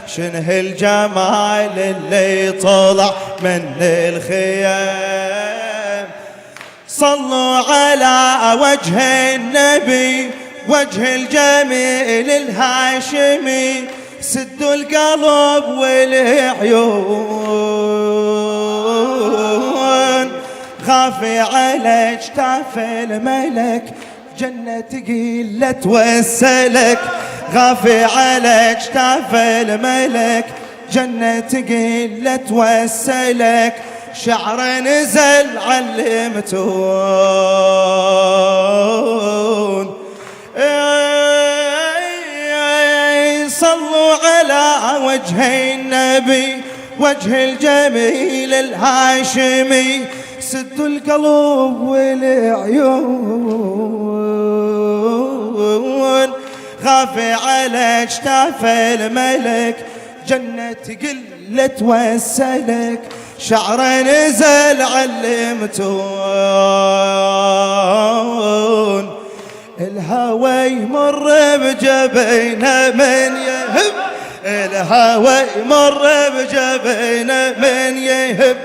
شنه الجمال اللي طلع من الخيام. صلوا على وجه النبي وجه الجميل الهاشمي، سدوا القلب والعيون. خافي على اجتاف الملك جنة تقيل توسلك، خافي على اجتاف الملك جنة تقيل توسلك. شعر نزل علمتون. صلوا على وجه النبي وجه الجميل الهاشمي، سدوا القلب والعيون. خافي على اجتاف الملك جنة قلة توسلك، شعر نزل علمتون. الهوى يمر بجبينه من يهب، الهوى يمر بجبينه من يهب،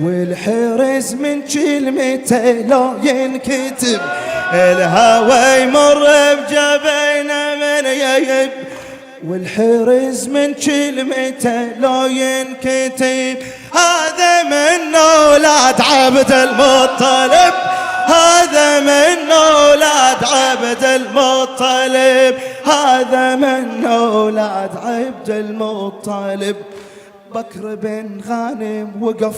والحرز من كلمته لا ينكتب. الهوى يمر بجبينه من يهب، والحرز من كلمته لا ينكتب. هذا من أولاد عبد المطلب، هذا من أولاد عبد المطلب، هذا من أولاد عبد المطلب. بكر بن غانم وقف